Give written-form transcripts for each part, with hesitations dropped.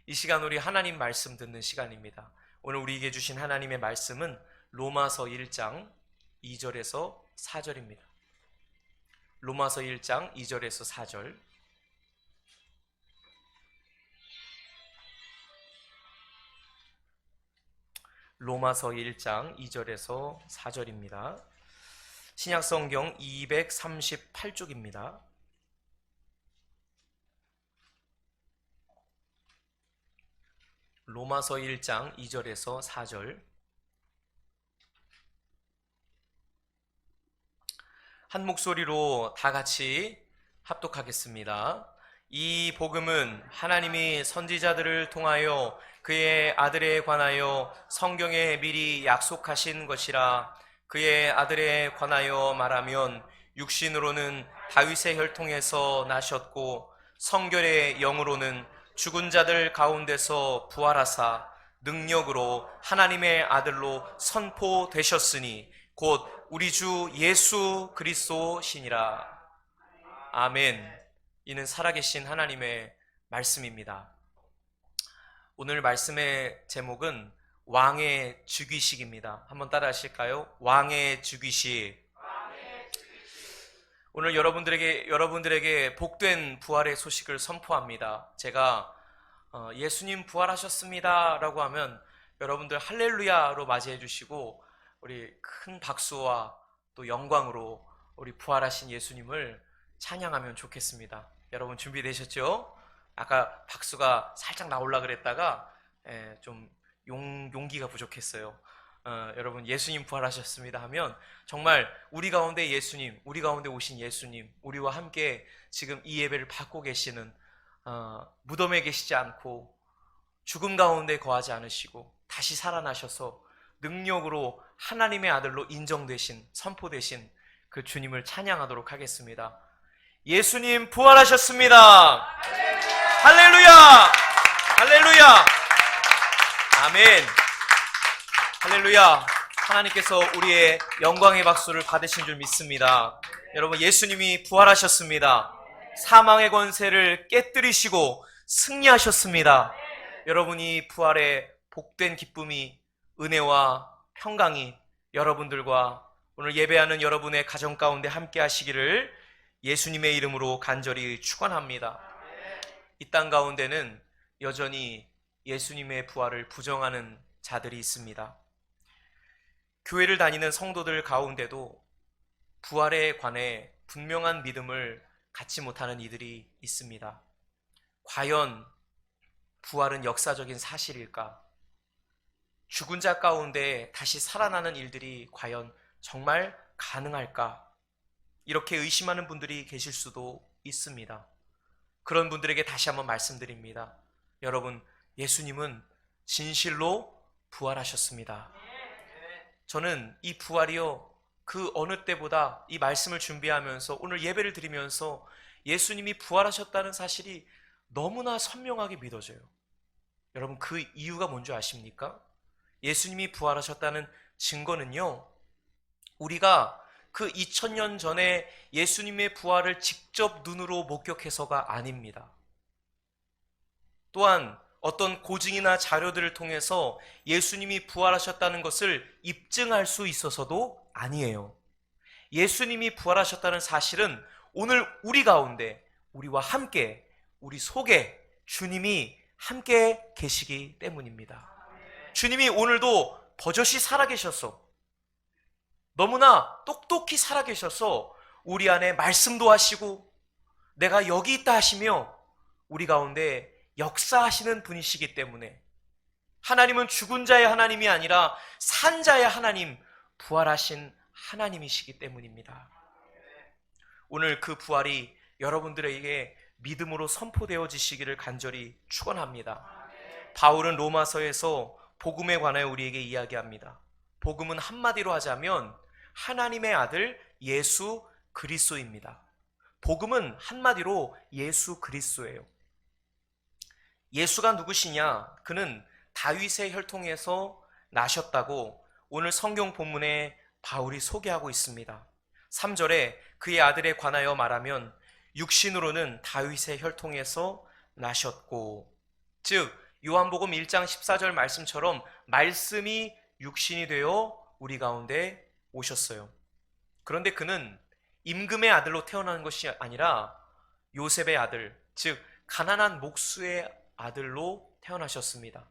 이 시간 우리 하나님 말씀 듣는 시간입니다. 오늘 우리에게 주신 하나님의 말씀은 로마서 1장 2절에서 4절입니다. 로마서 1장 2절에서 4절. 로마서 1장 2절에서 4절입니다. 신약성경 238쪽입니다. 로마서 1장 2절에서 4절. 한 목소리로 다 같이 합독하겠습니다. 이 복음은 하나님이 선지자들을 통하여 그의 아들에 관하여 성경에 미리 약속하신 것이라. 그의 아들에 관하여 말하면 육신으로는 다윗의 혈통에서 나셨고 성결의 영으로는 죽은 자들 가운데서 부활하사 능력으로 하나님의 아들로 선포되셨으니 곧 우리 주 예수 그리스도시니라. 아멘. 이는 살아계신 하나님의 말씀입니다. 오늘 말씀의 제목은 왕의 즉위식입니다. 한번 따라 하실까요? 왕의 즉위식. 오늘 여러분들에게 복된 부활의 소식을 선포합니다. 제가 예수님 부활하셨습니다 라고 하면 여러분들 할렐루야로 맞이해 주시고 우리 큰 박수와 또 영광으로 우리 부활하신 예수님을 찬양하면 좋겠습니다. 여러분 준비되셨죠? 아까 박수가 살짝 나오려고 그랬다가 좀 용기가 부족했어요. 여러분 예수님 부활하셨습니다 하면 정말 우리 가운데 예수님, 우리 가운데 오신 예수님, 우리와 함께 지금 이 예배를 받고 계시는 무덤에 계시지 않고 죽음 가운데 거하지 않으시고 다시 살아나셔서 능력으로 하나님의 아들로 인정되신, 선포되신 그 주님을 찬양하도록 하겠습니다. 예수님 부활하셨습니다. 할렐루야! 할렐루야! 아멘. 할렐루야. 하나님께서 우리의 영광의 박수를 받으신 줄 믿습니다. 여러분 예수님이 부활하셨습니다. 사망의 권세를 깨뜨리시고 승리하셨습니다. 여러분이 부활의 복된 기쁨이, 은혜와 평강이 여러분들과 오늘 예배하는 여러분의 가정 가운데 함께 하시기를 예수님의 이름으로 간절히 축원합니다. 이 땅 가운데는 여전히 예수님의 부활을 부정하는 자들이 있습니다. 교회를 다니는 성도들 가운데도 부활에 관해 분명한 믿음을 갖지 못하는 이들이 있습니다. 과연 부활은 역사적인 사실일까? 죽은 자 가운데 다시 살아나는 일들이 과연 정말 가능할까? 이렇게 의심하는 분들이 계실 수도 있습니다. 그런 분들에게 다시 한번 말씀드립니다. 여러분, 예수님은 진실로 부활하셨습니다. 저는 이 부활이요, 그 어느 때보다 이 말씀을 준비하면서 오늘 예배를 드리면서 예수님이 부활하셨다는 사실이 너무나 선명하게 믿어져요. 여러분 그 이유가 뭔지 아십니까? 예수님이 부활하셨다는 증거는요, 우리가 그 2000년 전에 예수님의 부활을 직접 눈으로 목격해서가 아닙니다. 또한 어떤 고증이나 자료들을 통해서 예수님이 부활하셨다는 것을 입증할 수 있어서도 아니에요. 예수님이 부활하셨다는 사실은 오늘 우리 가운데, 우리와 함께, 우리 속에 주님이 함께 계시기 때문입니다. 주님이 오늘도 버젓이 살아계셔서, 너무나 똑똑히 살아계셔서 우리 안에 말씀도 하시고 내가 여기 있다 하시며 우리 가운데 역사하시는 분이시기 때문에, 하나님은 죽은 자의 하나님이 아니라 산 자의 하나님, 부활하신 하나님이시기 때문입니다. 오늘 그 부활이 여러분들에게 믿음으로 선포되어지시기를 간절히 축원합니다. 바울은 로마서에서 복음에 관하여 우리에게 이야기합니다. 복음은 한마디로 하자면 하나님의 아들 예수 그리스도입니다. 복음은 한마디로 예수 그리스도예요. 예수가 누구시냐? 그는 다윗의 혈통에서 나셨다고 오늘 성경 본문에 바울이 소개하고 있습니다. 3절에 그의 아들에 관하여 말하면 육신으로는 다윗의 혈통에서 나셨고, 즉 요한복음 1장 14절 말씀처럼 말씀이 육신이 되어 우리 가운데 오셨어요. 그런데 그는 임금의 아들로 태어난 것이 아니라 요셉의 아들, 즉 가난한 목수의 아들로 태어나셨습니다.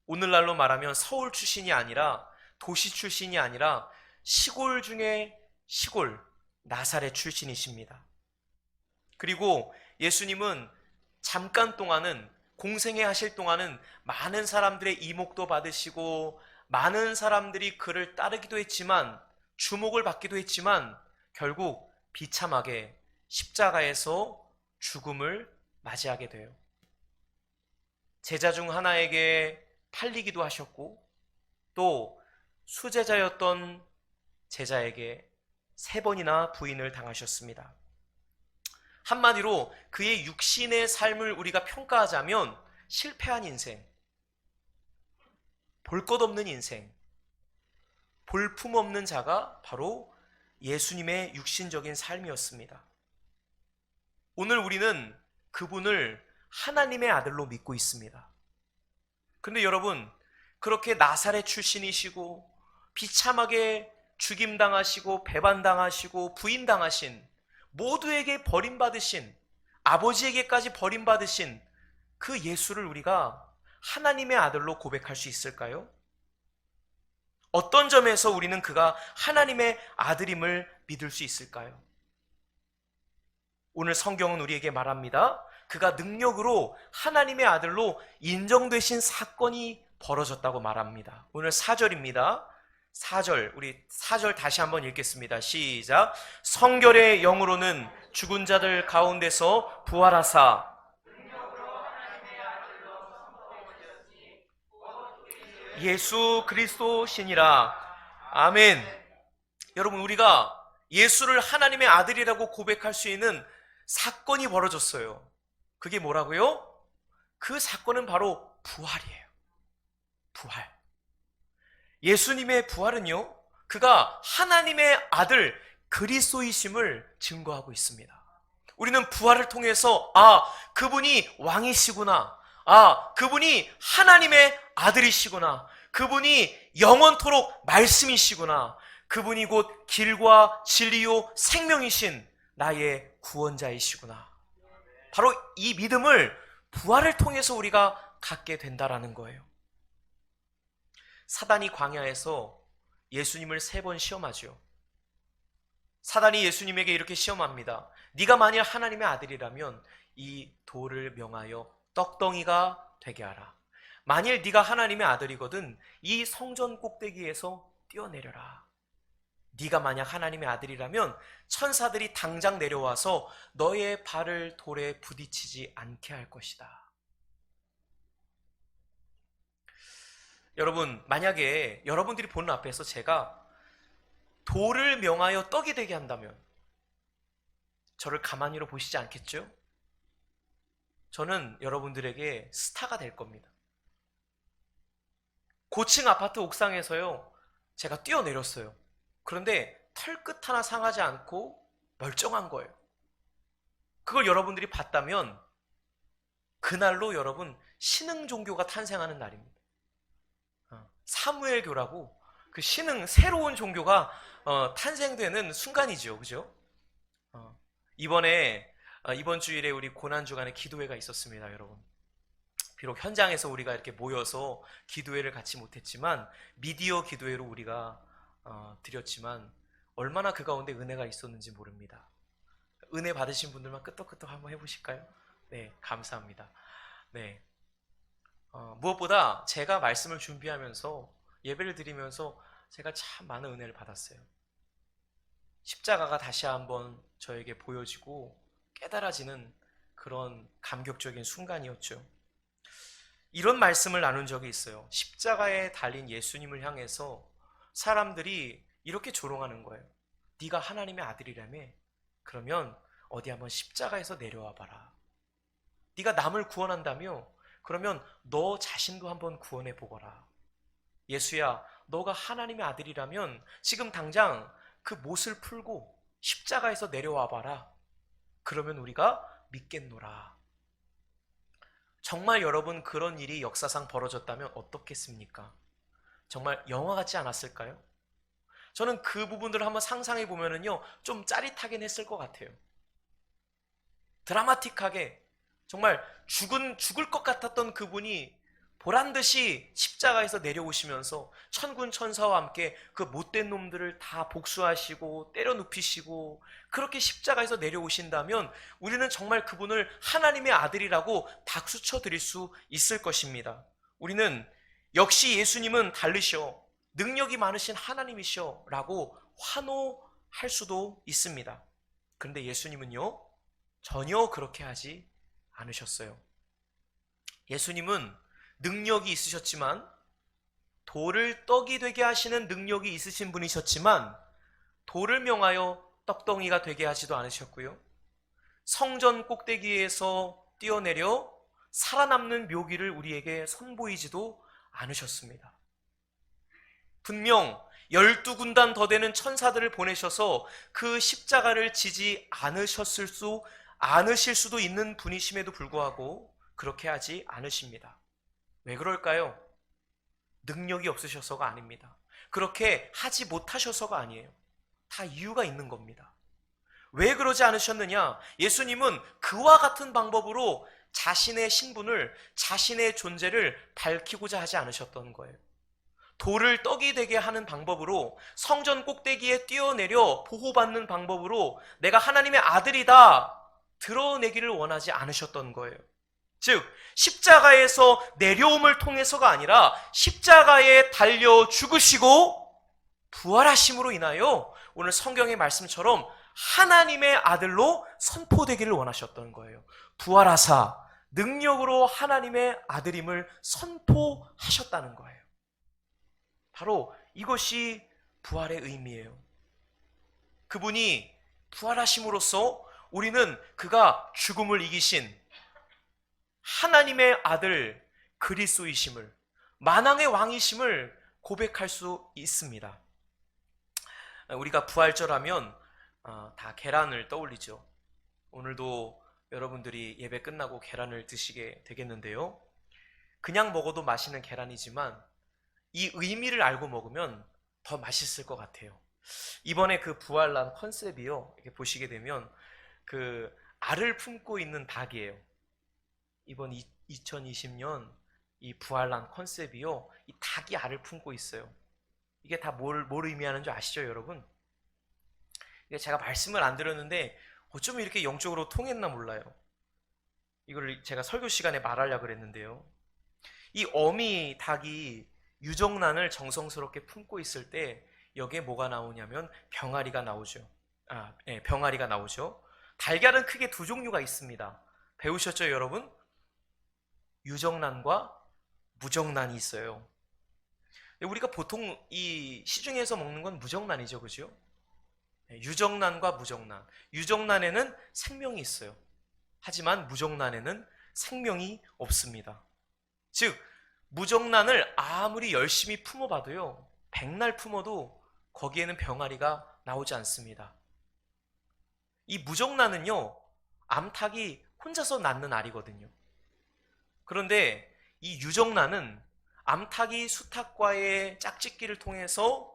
오늘날로 말하면 서울 출신이 아니라, 도시 출신이 아니라 시골 중에 시골, 나사렛 출신이십니다. 그리고 예수님은 잠깐 동안은, 공생애 하실 동안은 많은 사람들의 이목도 받으시고 많은 사람들이 그를 따르기도 했지만, 주목을 받기도 했지만 결국 비참하게 십자가에서 죽음을 맞이하게 돼요. 제자 중 하나에게 팔리기도 하셨고, 또 수제자였던 제자에게 3번이나 부인을 당하셨습니다. 한마디로 그의 육신의 삶을 우리가 평가하자면 실패한 인생, 볼 것 없는 인생, 볼품 없는 자가 바로 예수님의 육신적인 삶이었습니다. 오늘 우리는 그분을 하나님의 아들로 믿고 있습니다. 그런데 여러분, 그렇게 나사렛 출신이시고 비참하게 죽임당하시고 배반당하시고 부인당하신, 모두에게 버림받으신, 아버지에게까지 버림받으신 그 예수를 우리가 하나님의 아들로 고백할 수 있을까요? 어떤 점에서 우리는 그가 하나님의 아들임을 믿을 수 있을까요? 오늘 성경은 우리에게 말합니다. 그가 능력으로 하나님의 아들로 인정되신 사건이 벌어졌다고 말합니다. 오늘 4절입니다. 4절, 우리 4절 다시 한번 읽겠습니다. 시작. 성결의 영으로는 죽은 자들 가운데서 부활하사 예수 그리스도시니라. 아멘. 여러분, 우리가 예수를 하나님의 아들이라고 고백할 수 있는 사건이 벌어졌어요. 그게 뭐라고요? 그 사건은 바로 부활이에요. 부활. 예수님의 부활은요, 그가 하나님의 아들 그리스도이심을 증거하고 있습니다. 우리는 부활을 통해서 그분이 왕이시구나, 그분이 하나님의 아들이시구나, 그분이 영원토록 말씀이시구나, 그분이 곧 길과 진리요 생명이신 나의 구원자이시구나, 바로 이 믿음을 부활을 통해서 우리가 갖게 된다라는 거예요. 사단이 광야에서 예수님을 3번 시험하죠. 사단이 예수님에게 이렇게 시험합니다. 네가 만일 하나님의 아들이라면 이 돌을 명하여 떡덩이가 되게 하라. 만일 네가 하나님의 아들이거든 이 성전 꼭대기에서 뛰어내려라. 네가 만약 하나님의 아들이라면 천사들이 당장 내려와서 너의 발을 돌에 부딪히지 않게 할 것이다. 여러분, 만약에 여러분들이 보는 앞에서 제가 돌을 명하여 떡이 되게 한다면 저를 가만히로 보시지 않겠죠? 저는 여러분들에게 스타가 될 겁니다. 고층 아파트 옥상에서요, 제가 뛰어내렸어요. 그런데 털끝 하나 상하지 않고 멀쩡한 거예요. 그걸 여러분들이 봤다면 그날로 여러분 신흥 종교가 탄생하는 날입니다. 사무엘교라고 그 신흥 새로운 종교가 탄생되는 순간이죠. 그죠? 이번 주일에 우리 고난주간에 기도회가 있었습니다, 여러분. 비록 현장에서 우리가 이렇게 모여서 기도회를 같이 못했지만 미디어 기도회로 우리가 드렸지만 얼마나 그 가운데 은혜가 있었는지 모릅니다. 은혜 받으신 분들만 끄떡끄떡 한번 해보실까요? 네, 감사합니다. 네. 무엇보다 제가 말씀을 준비하면서 예배를 드리면서 제가 참 많은 은혜를 받았어요. 십자가가 다시 한번 저에게 보여지고 깨달아지는 그런 감격적인 순간이었죠. 이런 말씀을 나눈 적이 있어요. 십자가에 달린 예수님을 향해서 사람들이 이렇게 조롱하는 거예요. 네가 하나님의 아들이라며? 그러면 어디 한번 십자가에서 내려와 봐라. 네가 남을 구원한다며? 그러면 너 자신도 한번 구원해 보거라. 예수야, 너가 하나님의 아들이라면 지금 당장 그 못을 풀고 십자가에서 내려와 봐라. 그러면 우리가 믿겠노라. 정말 여러분 그런 일이 역사상 벌어졌다면 어떻겠습니까? 정말 영화 같지 않았을까요? 저는 그 부분들을 한번 상상해 보면은요, 좀 짜릿하긴 했을 것 같아요. 드라마틱하게 정말 죽을 것 같았던 그분이 보란듯이 십자가에서 내려오시면서 천군 천사와 함께 그 못된 놈들을 다 복수하시고 때려 눕히시고 그렇게 십자가에서 내려오신다면 우리는 정말 그분을 하나님의 아들이라고 박수쳐 드릴 수 있을 것입니다. 우리는 역시 예수님은 다르셔, 능력이 많으신 하나님이셔 라고 환호할 수도 있습니다. 그런데 예수님은요, 전혀 그렇게 하지 않으셨어요. 예수님은 능력이 있으셨지만, 돌을 떡이 되게 하시는 능력이 있으신 분이셨지만, 돌을 명하여 떡덩이가 되게 하지도 않으셨고요. 성전 꼭대기에서 뛰어내려 살아남는 묘기를 우리에게 선보이지도 않으셨습니다. 분명 12군단 더 되는 천사들을 보내셔서 그 십자가를 지지 않으실 수도 있는 분이심에도 불구하고 그렇게 하지 않으십니다. 왜 그럴까요? 능력이 없으셔서가 아닙니다. 그렇게 하지 못하셔서가 아니에요. 다 이유가 있는 겁니다. 왜 그러지 않으셨느냐? 예수님은 그와 같은 방법으로 자신의 신분을, 자신의 존재를 밝히고자 하지 않으셨던 거예요. 돌을 떡이 되게 하는 방법으로, 성전 꼭대기에 뛰어내려 보호받는 방법으로 내가 하나님의 아들이다 드러내기를 원하지 않으셨던 거예요. 즉 십자가에서 내려옴을 통해서가 아니라 십자가에 달려 죽으시고 부활하심으로 인하여 오늘 성경의 말씀처럼 하나님의 아들로 선포되기를 원하셨던 거예요. 부활하사 능력으로 하나님의 아들임을 선포하셨다는 거예요. 바로 이것이 부활의 의미예요. 그분이 부활하심으로써 우리는 그가 죽음을 이기신 하나님의 아들 그리스도이심을, 만왕의 왕이심을 고백할 수 있습니다. 우리가 부활절하면 다 계란을 떠올리죠. 오늘도 여러분들이 예배 끝나고 계란을 드시게 되겠는데요. 그냥 먹어도 맛있는 계란이지만 이 의미를 알고 먹으면 더 맛있을 것 같아요. 이번에 그 부활란 컨셉이요, 이렇게 보시게 되면 그 알을 품고 있는 닭이에요. 이번 2020년 이 부활란 컨셉이요, 이 닭이 알을 품고 있어요. 이게 다 뭘 의미하는 줄 아시죠, 여러분? 이게 제가 말씀을 안 드렸는데 어쩜 이렇게 영적으로 통했나 몰라요. 이걸 제가 설교 시간에 말하려고 그랬는데요. 이 어미 닭이 유정란을 정성스럽게 품고 있을 때 여기에 뭐가 나오냐면 병아리가 나오죠. 병아리가 나오죠. 달걀은 크게 두 종류가 있습니다. 배우셨죠, 여러분? 유정란과 무정란이 있어요. 우리가 보통 이 시중에서 먹는 건 무정란이죠, 그죠? 유정란과 무정란. 유정란에는 생명이 있어요. 하지만 무정란에는 생명이 없습니다. 즉 무정란을 아무리 열심히 품어봐도요, 백날 품어도 거기에는 병아리가 나오지 않습니다. 이 무정란은요, 암탉이 혼자서 낳는 알이거든요. 그런데 이 유정란은 암탉이 수탉과의 짝짓기를 통해서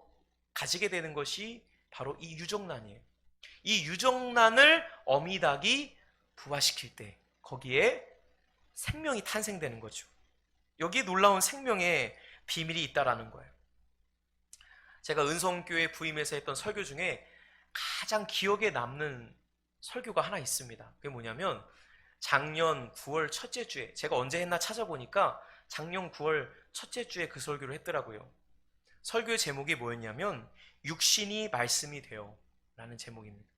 가지게 되는 것이 바로 이 유정란이에요. 이 유정란을 어미닭이 부화시킬 때 거기에 생명이 탄생되는 거죠. 여기에 놀라운 생명의 비밀이 있다라는 거예요. 제가 은성교회 부임해서 했던 설교 중에 가장 기억에 남는 설교가 하나 있습니다. 그게 뭐냐면 작년 9월 첫째 주에, 제가 언제 했나 찾아보니까 작년 9월 첫째 주에 그 설교를 했더라고요. 설교의 제목이 뭐였냐면 육신이 말씀이 되어 라는 제목입니다.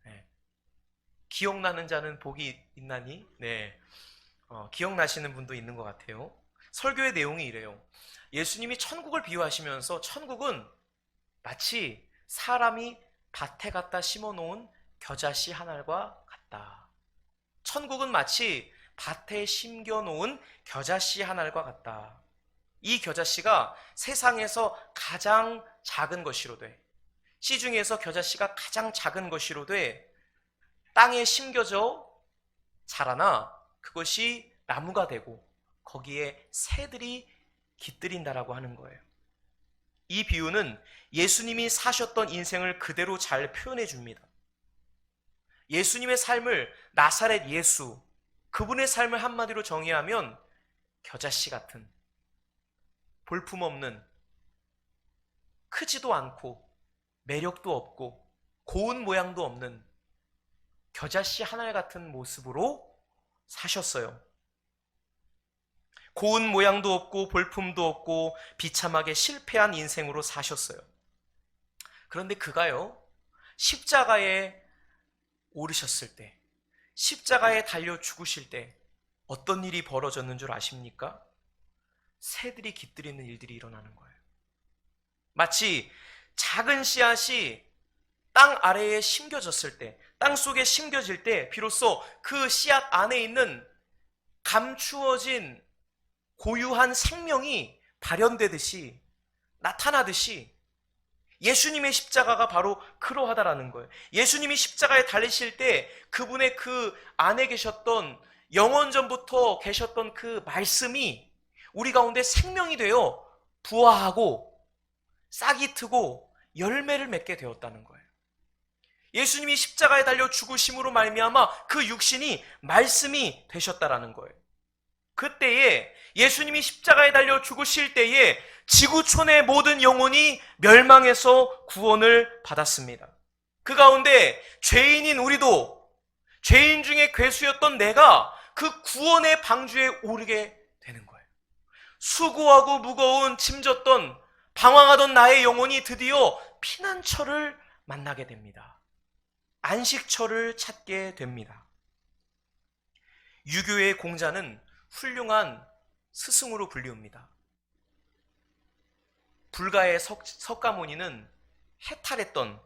네. 기억나는 자는 복이 있나니? 네. 기억나시는 분도 있는 것 같아요. 설교의 내용이 이래요. 예수님이 천국을 비유하시면서 천국은 마치 사람이 밭에 갖다 심어놓은 겨자씨 한 알과 같다. 천국은 마치 밭에 심겨놓은 겨자씨 한 알과 같다. 이 겨자씨가 세상에서 가장 작은 것이로되, 씨 중에서 겨자씨가 가장 작은 것이로되 땅에 심겨져 자라나 그것이 나무가 되고 거기에 새들이 깃들인다라고 하는 거예요. 이 비유는 예수님이 사셨던 인생을 그대로 잘 표현해 줍니다. 예수님의 삶을 나사렛 예수, 그분의 삶을 한마디로 정의하면 겨자씨 같은, 볼품없는, 크지도 않고 매력도 없고 고운 모양도 없는 겨자씨 하나 같은 모습으로 사셨어요. 고운 모양도 없고 볼품도 없고 비참하게 실패한 인생으로 사셨어요. 그런데 그가요, 십자가에 오르셨을 때, 십자가에 달려 죽으실 때 어떤 일이 벌어졌는 줄 아십니까? 새들이 깃들이는 일들이 일어나는 거예요. 마치 작은 씨앗이 땅 아래에 심겨졌을 때, 땅 속에 심겨질 때 비로소 그 씨앗 안에 있는 감추어진 고유한 생명이 발현되듯이, 나타나듯이 예수님의 십자가가 바로 그러하다라는 거예요. 예수님이 십자가에 달리실 때 그분의 그 안에 계셨던, 영원전부터 계셨던 그 말씀이 우리 가운데 생명이 되어 부화하고 싹이 트고 열매를 맺게 되었다는 거예요. 예수님이 십자가에 달려 죽으심으로 말미암아 그 육신이 말씀이 되셨다라는 거예요. 그때에 예수님이 십자가에 달려 죽으실 때에 지구촌의 모든 영혼이 멸망해서 구원을 받았습니다. 그 가운데 죄인인 우리도, 죄인 중에 괴수였던 내가 그 구원의 방주에 오르게 되는 거예요. 수고하고 무거운 짐졌던, 방황하던 나의 영혼이 드디어 피난처를 만나게 됩니다. 안식처를 찾게 됩니다. 유교의 공자는 훌륭한 스승으로 불리웁니다. 불가의 석가모니는 해탈했던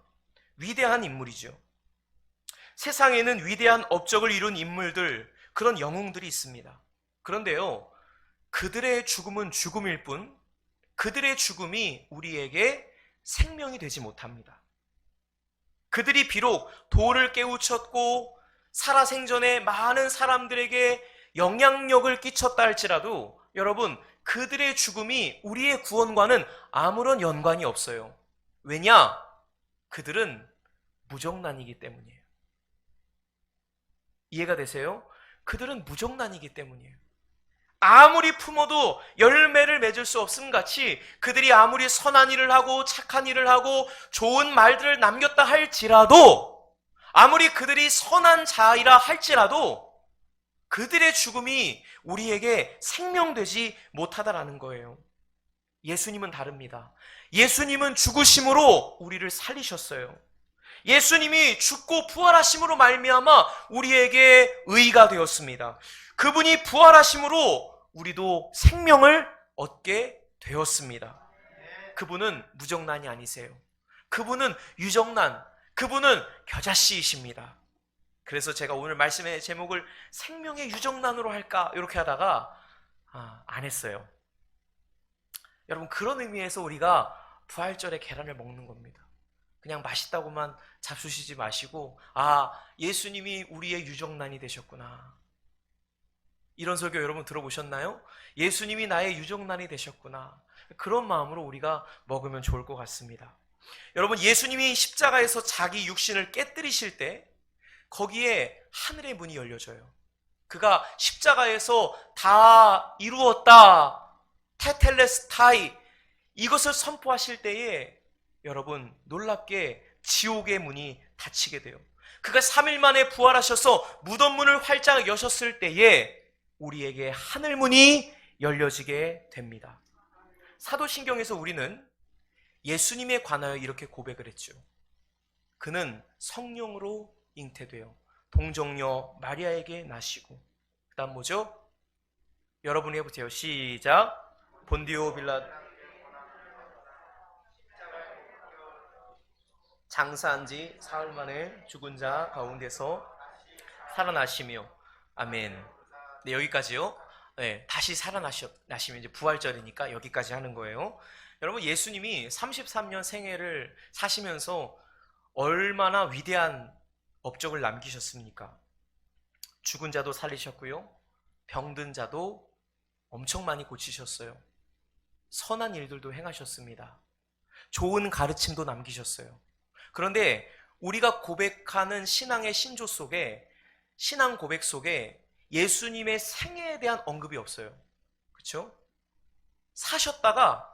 위대한 인물이죠. 세상에는 위대한 업적을 이룬 인물들, 그런 영웅들이 있습니다. 그런데요, 그들의 죽음은 죽음일 뿐 그들의 죽음이 우리에게 생명이 되지 못합니다. 그들이 비록 돌을 깨우쳤고 살아생전에 많은 사람들에게 영향력을 끼쳤다 할지라도 여러분, 그들의 죽음이 우리의 구원과는 아무런 연관이 없어요. 왜냐? 그들은 무정란이기 때문이에요. 이해가 되세요? 그들은 무정란이기 때문이에요. 아무리 품어도 열매를 맺을 수 없음 같이 그들이 아무리 선한 일을 하고 착한 일을 하고 좋은 말들을 남겼다 할지라도, 아무리 그들이 선한 자이라 할지라도 그들의 죽음이 우리에게 생명되지 못하다라는 거예요. 예수님은 다릅니다. 예수님은 죽으심으로 우리를 살리셨어요. 예수님이 죽고 부활하심으로 말미암아 우리에게 의가 되었습니다. 그분이 부활하심으로 우리도 생명을 얻게 되었습니다. 그분은 무정란이 아니세요. 그분은 유정란, 그분은 겨자씨이십니다. 그래서 제가 오늘 말씀의 제목을 생명의 유정란으로 할까 이렇게 하다가 안 했어요. 여러분, 그런 의미에서 우리가 부활절에 계란을 먹는 겁니다. 그냥 맛있다고만 잡수시지 마시고, 예수님이 우리의 유정란이 되셨구나, 이런 설교 여러분 들어보셨나요? 예수님이 나의 유정란이 되셨구나, 그런 마음으로 우리가 먹으면 좋을 것 같습니다. 여러분, 예수님이 십자가에서 자기 육신을 깨뜨리실 때 거기에 하늘의 문이 열려져요. 그가 십자가에서 다 이루었다, 테텔레스타이, 이것을 선포하실 때에 여러분, 놀랍게 지옥의 문이 닫히게 돼요. 그가 3일 만에 부활하셔서 무덤 문을 활짝 여셨을 때에 우리에게 하늘 문이 열려지게 됩니다. 사도신경에서 우리는 예수님에 관하여 이렇게 고백을 했죠. 그는 성령으로 잉태되어 동정녀 마리아에게 나시고, 그 다음 뭐죠? 여러분이 해보세요. 시작. 본디오 빌라 장사한 지 사흘 만에 죽은 자 가운데서 살아나시며, 아멘. 네, 여기까지요. 네, 다시 살아나시면 이제 부활절이니까 여기까지 하는 거예요. 여러분, 예수님이 33년 생애를 사시면서 얼마나 위대한 업적을 남기셨습니까? 죽은 자도 살리셨고요, 병든 자도 엄청 많이 고치셨어요. 선한 일들도 행하셨습니다. 좋은 가르침도 남기셨어요. 그런데 우리가 고백하는 신앙의 신조 속에, 신앙 고백 속에 예수님의 생애에 대한 언급이 없어요. 그렇죠? 사셨다가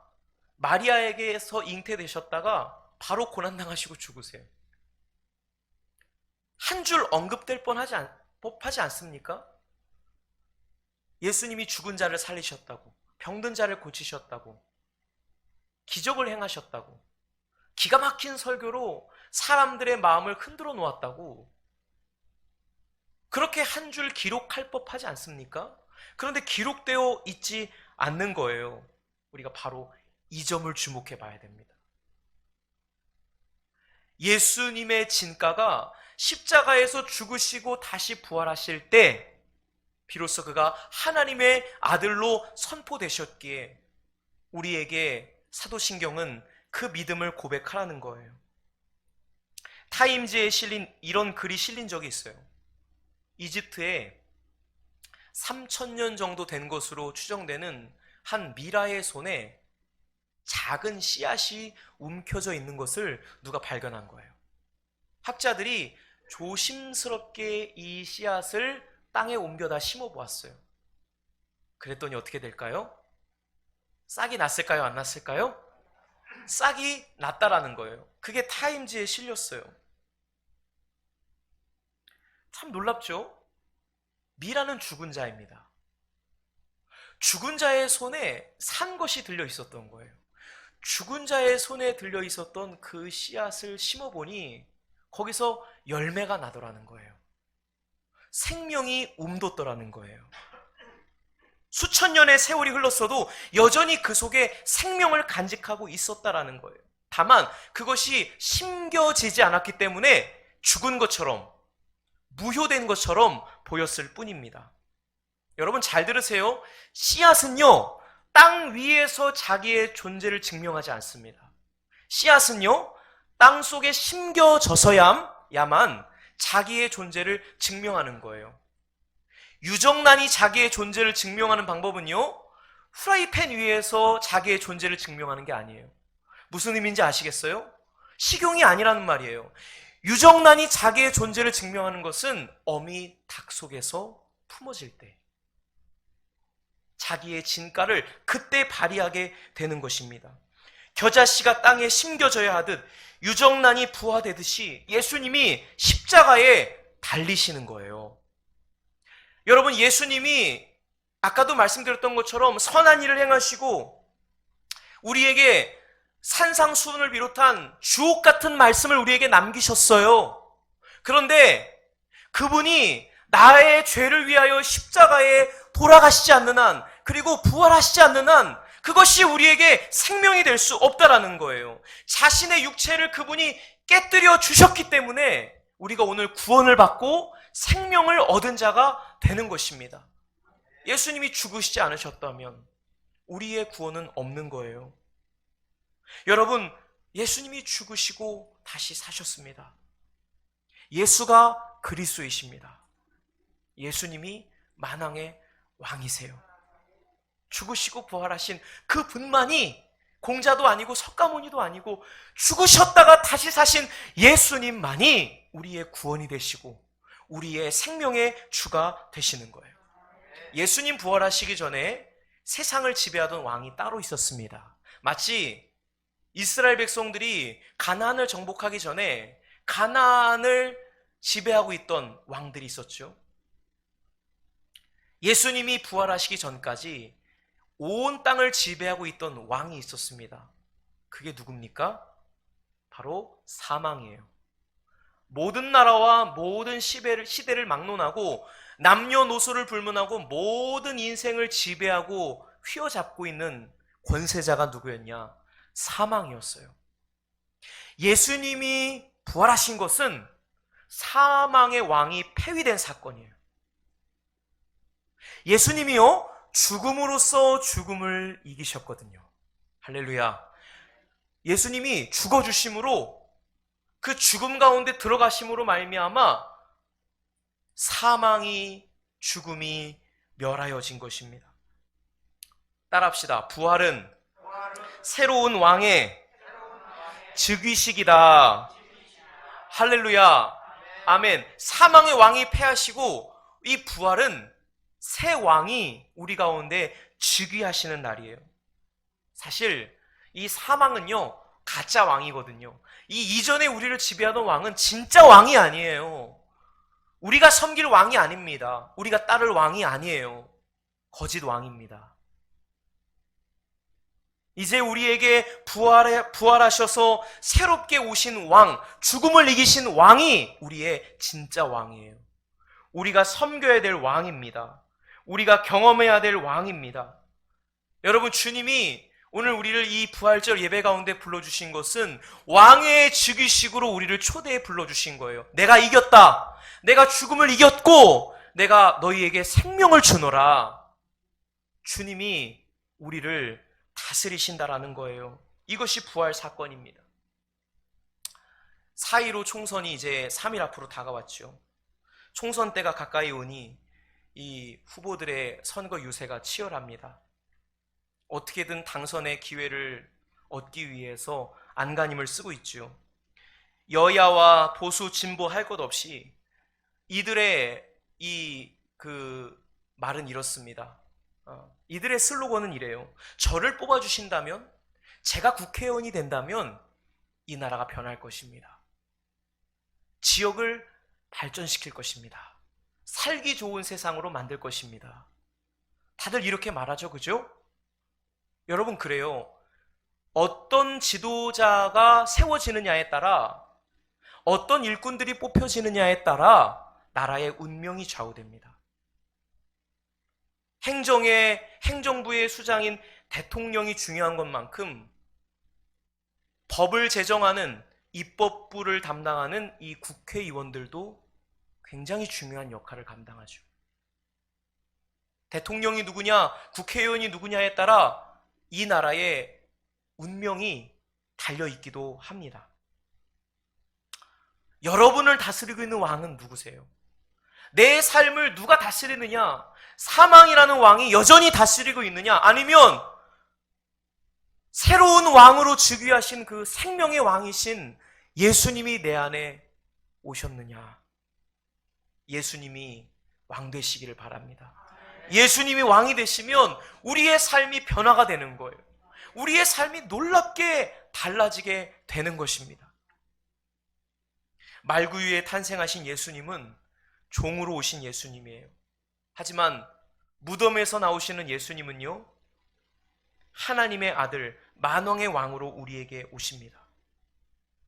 마리아에게서 잉태되셨다가 바로 고난당하시고 죽으세요. 한 줄 언급될 법하지 않습니까? 예수님이 죽은 자를 살리셨다고, 병든 자를 고치셨다고, 기적을 행하셨다고, 기가 막힌 설교로 사람들의 마음을 흔들어 놓았다고, 그렇게 한 줄 기록할 법하지 않습니까? 그런데 기록되어 있지 않는 거예요. 우리가 바로 이 점을 주목해 봐야 됩니다. 예수님의 진가가 십자가에서 죽으시고 다시 부활하실 때 비로소 그가 하나님의 아들로 선포되셨기에 우리에게 사도신경은 그 믿음을 고백하라는 거예요. 타임즈에 실린 이런 글이 실린 적이 있어요. 이집트에 3,000년 정도 된 것으로 추정되는 한 미라의 손에 작은 씨앗이 움켜져 있는 것을 누가 발견한 거예요. 학자들이 조심스럽게 이 씨앗을 땅에 옮겨다 심어보았어요. 그랬더니 어떻게 될까요? 싹이 났을까요? 안 났을까요? 싹이 났다라는 거예요. 그게 타임즈에 실렸어요. 참 놀랍죠? 미라는 죽은 자입니다. 죽은 자의 손에 산 것이 들려 있었던 거예요. 죽은 자의 손에 들려 있었던 그 씨앗을 심어보니 거기서 열매가 나더라는 거예요. 생명이 움돋더라는 거예요. 수천 년의 세월이 흘렀어도 여전히 그 속에 생명을 간직하고 있었다라는 거예요. 다만 그것이 심겨지지 않았기 때문에 죽은 것처럼, 무효된 것처럼 보였을 뿐입니다. 여러분 잘 들으세요. 씨앗은요, 땅 위에서 자기의 존재를 증명하지 않습니다. 씨앗은요, 땅 속에 심겨져서야만 자기의 존재를 증명하는 거예요. 유정란이 자기의 존재를 증명하는 방법은요, 프라이팬 위에서 자기의 존재를 증명하는 게 아니에요. 무슨 의미인지 아시겠어요? 식용이 아니라는 말이에요. 유정란이 자기의 존재를 증명하는 것은 어미 닭 속에서 품어질 때, 자기의 진가를 그때 발휘하게 되는 것입니다. 겨자씨가 땅에 심겨져야 하듯 유정란이 부화되듯이 예수님이 십자가에 달리시는 거예요. 여러분, 예수님이 아까도 말씀드렸던 것처럼 선한 일을 행하시고 우리에게 산상수훈을 비롯한 주옥 같은 말씀을 우리에게 남기셨어요. 그런데 그분이 나의 죄를 위하여 십자가에 돌아가시지 않는 한, 그리고 부활하시지 않는 한 그것이 우리에게 생명이 될 수 없다라는 거예요. 자신의 육체를 그분이 깨뜨려 주셨기 때문에 우리가 오늘 구원을 받고 생명을 얻은 자가 되는 것입니다. 예수님이 죽으시지 않으셨다면 우리의 구원은 없는 거예요. 여러분, 예수님이 죽으시고 다시 사셨습니다. 예수가 그리스도이십니다. 예수님이 만왕의 왕이세요. 죽으시고 부활하신 그 분만이 공자도 아니고 석가모니도 아니고 죽으셨다가 다시 사신 예수님만이 우리의 구원이 되시고 우리의 생명의 주가 되시는 거예요. 예수님 부활하시기 전에 세상을 지배하던 왕이 따로 있었습니다. 마치 이스라엘 백성들이 가나안을 정복하기 전에 가나안을 지배하고 있던 왕들이 있었죠. 예수님이 부활하시기 전까지 온 땅을 지배하고 있던 왕이 있었습니다. 그게 누굽니까? 바로 사망이에요. 모든 나라와 모든 시대를 막론하고 남녀노소를 불문하고 모든 인생을 지배하고 휘어잡고 있는 권세자가 누구였냐? 사망이었어요. 예수님이 부활하신 것은 사망의 왕이 폐위된 사건이에요. 예수님이요, 죽음으로써 죽음을 이기셨거든요. 할렐루야. 예수님이 죽어주심으로, 그 죽음 가운데 들어가심으로 말미암아 사망이, 죽음이 멸하여진 것입니다. 따라합시다. 부활은 새로운 왕의 즉위식이다. 할렐루야. 아멘. 사망의 왕이 패하시고 이 부활은 새 왕이 우리 가운데 즉위하시는 날이에요. 사실 이 사망은요, 가짜 왕이거든요. 이 이전에 우리를 지배하던 왕은 진짜 왕이 아니에요. 우리가 섬길 왕이 아닙니다. 우리가 따를 왕이 아니에요. 거짓 왕입니다. 이제 우리에게 부활하셔서 새롭게 오신 왕, 죽음을 이기신 왕이 우리의 진짜 왕이에요. 우리가 섬겨야 될 왕입니다. 우리가 경험해야 될 왕입니다. 여러분, 주님이 오늘 우리를 이 부활절 예배 가운데 불러주신 것은 왕의 즉위식으로 우리를 초대해 불러주신 거예요. 내가 이겼다. 내가 죽음을 이겼고 내가 너희에게 생명을 주노라. 주님이 우리를 다스리신다라는 거예요. 이것이 부활 사건입니다. 4.15 총선이 이제 3일 앞으로 다가왔죠. 총선 때가 가까이 오니 이 후보들의 선거 유세가 치열합니다. 어떻게든 당선의 기회를 얻기 위해서 안간힘을 쓰고 있죠. 여야와 보수 진보 할 것 없이 이들의 말은 이렇습니다. 이들의 슬로건은 이래요. 저를 뽑아주신다면, 제가 국회의원이 된다면 이 나라가 변할 것입니다. 지역을 발전시킬 것입니다. 살기 좋은 세상으로 만들 것입니다. 다들 이렇게 말하죠, 그죠? 여러분, 그래요. 어떤 지도자가 세워지느냐에 따라, 어떤 일꾼들이 뽑혀지느냐에 따라 나라의 운명이 좌우됩니다. 행정부의 수장인 대통령이 중요한 것만큼 법을 제정하는 입법부를 담당하는 이 국회의원들도 굉장히 중요한 역할을 감당하죠. 대통령이 누구냐, 국회의원이 누구냐에 따라 이 나라의 운명이 달려있기도 합니다. 여러분을 다스리고 있는 왕은 누구세요? 내 삶을 누가 다스리느냐? 사망이라는 왕이 여전히 다스리고 있느냐? 아니면 새로운 왕으로 즉위하신 그 생명의 왕이신 예수님이 내 안에 오셨느냐? 예수님이 왕 되시기를 바랍니다. 예수님이 왕이 되시면 우리의 삶이 변화가 되는 거예요. 우리의 삶이 놀랍게 달라지게 되는 것입니다. 말구유에 탄생하신 예수님은 종으로 오신 예수님이에요. 하지만 무덤에서 나오시는 예수님은요, 하나님의 아들, 만왕의 왕으로 우리에게 오십니다.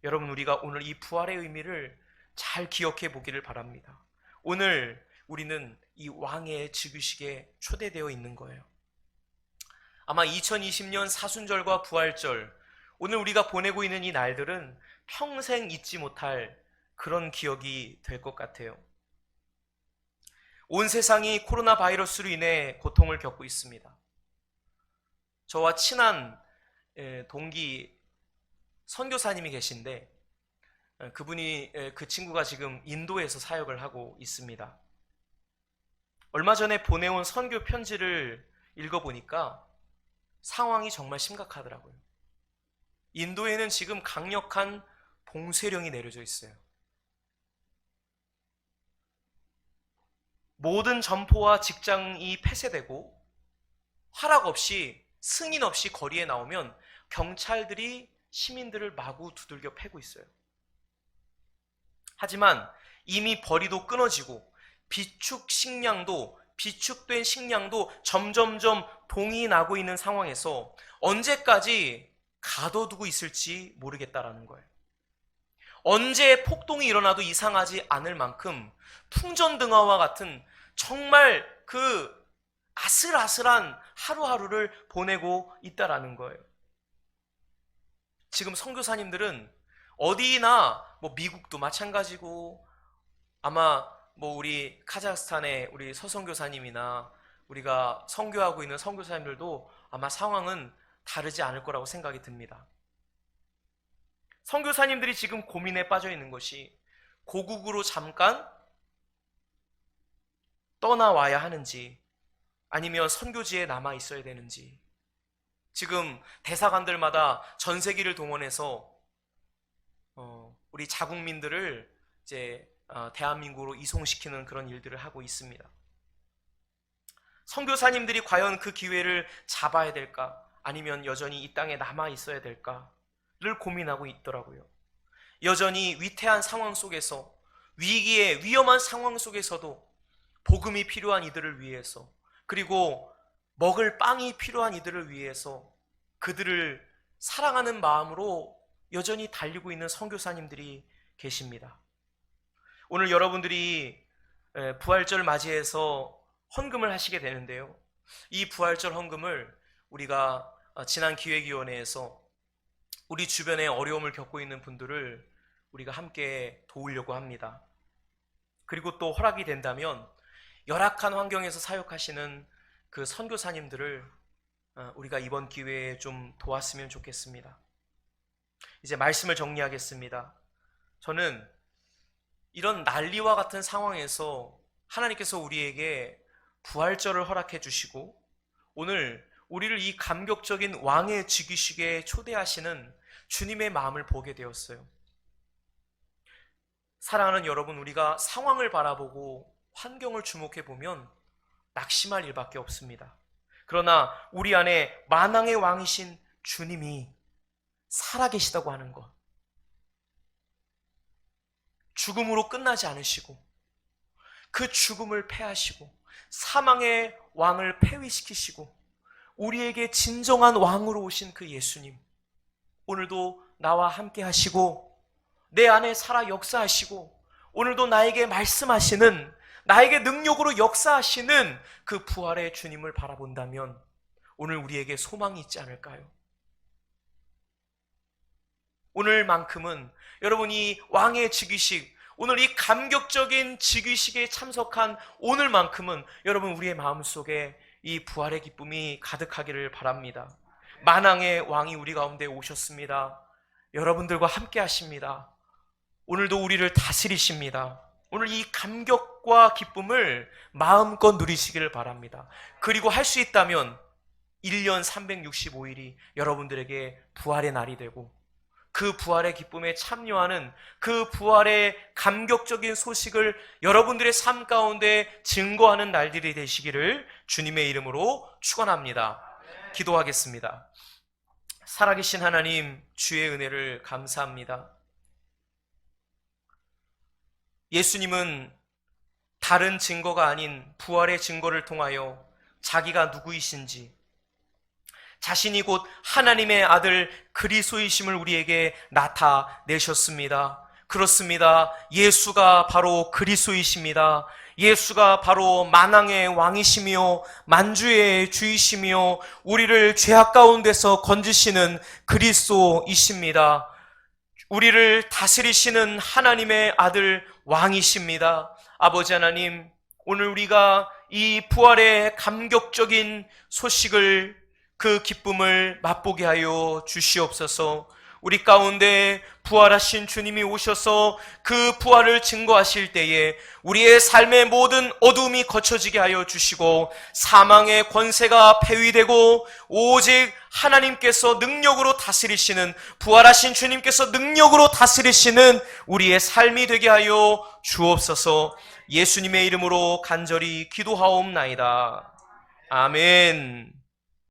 여러분, 우리가 오늘 이 부활의 의미를 잘 기억해 보기를 바랍니다. 오늘 우리는 이 왕의 즉위식에 초대되어 있는 거예요. 아마 2020년 사순절과 부활절, 오늘 우리가 보내고 있는 이 날들은 평생 잊지 못할 그런 기억이 될 것 같아요. 온 세상이 코로나 바이러스로 인해 고통을 겪고 있습니다. 저와 친한 동기 선교사님이 계신데, 그 친구가 지금 인도에서 사역을 하고 있습니다. 얼마 전에 보내온 선교 편지를 읽어보니까 상황이 정말 심각하더라고요. 인도에는 지금 강력한 봉쇄령이 내려져 있어요. 모든 점포와 직장이 폐쇄되고 허락 없이, 승인 없이 거리에 나오면 경찰들이 시민들을 마구 두들겨 패고 있어요. 하지만 이미 벌이도 끊어지고 비축된 식량도 점점점 동이 나고 있는 상황에서 언제까지 가둬두고 있을지 모르겠다라는 거예요. 언제 폭동이 일어나도 이상하지 않을 만큼 풍전등화와 같은 정말 그 아슬아슬한 하루하루를 보내고 있다라는 거예요. 지금 선교사님들은 어디나, 미국도 마찬가지고, 아마 우리 카자흐스탄의 우리 서선교사님이나 우리가 선교하고 있는 선교사님들도 아마 상황은 다르지 않을 거라고 생각이 듭니다. 선교사님들이 지금 고민에 빠져 있는 것이 고국으로 잠깐 떠나와야 하는지, 아니면 선교지에 남아 있어야 되는지, 지금 대사관들마다 전세기를 동원해서 우리 자국민들을 이제 대한민국으로 이송시키는 그런 일들을 하고 있습니다. 선교사님들이 과연 그 기회를 잡아야 될까? 아니면 여전히 이 땅에 남아 있어야 될까를 고민하고 있더라고요. 여전히 위태한 상황 속에서, 위기의 위험한 상황 속에서도 복음이 필요한 이들을 위해서, 그리고 먹을 빵이 필요한 이들을 위해서 그들을 사랑하는 마음으로 여전히 달리고 있는 선교사님들이 계십니다. 오늘 여러분들이 부활절을 맞이해서 헌금을 하시게 되는데요, 이 부활절 헌금을 우리가 지난 기획위원회에서 우리 주변에 어려움을 겪고 있는 분들을 우리가 함께 도우려고 합니다. 그리고 또 허락이 된다면 열악한 환경에서 사역하시는 그 선교사님들을 우리가 이번 기회에 좀 도왔으면 좋겠습니다. 이제 말씀을 정리하겠습니다. 저는 이런 난리와 같은 상황에서 하나님께서 우리에게 부활절을 허락해 주시고 오늘 우리를 이 감격적인 왕의 즉위식에 초대하시는 주님의 마음을 보게 되었어요. 사랑하는 여러분, 우리가 상황을 바라보고 환경을 주목해 보면 낙심할 일밖에 없습니다. 그러나 우리 안에 만왕의 왕이신 주님이 살아계시다고 하는 것, 죽음으로 끝나지 않으시고 그 죽음을 패하시고 사망의 왕을 폐위시키시고 우리에게 진정한 왕으로 오신 그 예수님, 오늘도 나와 함께 하시고 내 안에 살아 역사하시고 오늘도 나에게 말씀하시는, 나에게 능력으로 역사하시는 그 부활의 주님을 바라본다면 오늘 우리에게 소망이 있지 않을까요? 오늘만큼은 여러분이 왕의 즉위식, 오늘 이 감격적인 즉위식에 참석한 오늘만큼은 여러분 우리의 마음속에 이 부활의 기쁨이 가득하기를 바랍니다. 만왕의 왕이 우리 가운데 오셨습니다. 여러분들과 함께 하십니다. 오늘도 우리를 다스리십니다. 오늘 이 감격과 기쁨을 마음껏 누리시기를 바랍니다. 그리고 할 수 있다면 1년 365일이 여러분들에게 부활의 날이 되고 그 부활의 기쁨에 참여하는, 그 부활의 감격적인 소식을 여러분들의 삶 가운데 증거하는 날들이 되시기를 주님의 이름으로 축원합니다. 기도하겠습니다. 살아계신 하나님, 주의 은혜를 감사합니다. 예수님은 다른 증거가 아닌 부활의 증거를 통하여 자기가 누구이신지, 자신이 곧 하나님의 아들 그리스도이심을 우리에게 나타내셨습니다. 그렇습니다. 예수가 바로 그리스도이십니다. 예수가 바로 만왕의 왕이시며 만주의 주이시며 우리를 죄악 가운데서 건지시는 그리스도이십니다. 우리를 다스리시는 하나님의 아들 왕이십니다. 아버지 하나님, 오늘 우리가 이 부활의 감격적인 소식을, 그 기쁨을 맛보게 하여 주시옵소서. 우리 가운데 부활하신 주님이 오셔서 그 부활을 증거하실 때에 우리의 삶의 모든 어두움이 거쳐지게 하여 주시고 사망의 권세가 폐위되고 오직 하나님께서 능력으로 다스리시는, 부활하신 주님께서 능력으로 다스리시는 우리의 삶이 되게 하여 주옵소서. 예수님의 이름으로 간절히 기도하옵나이다. 아멘.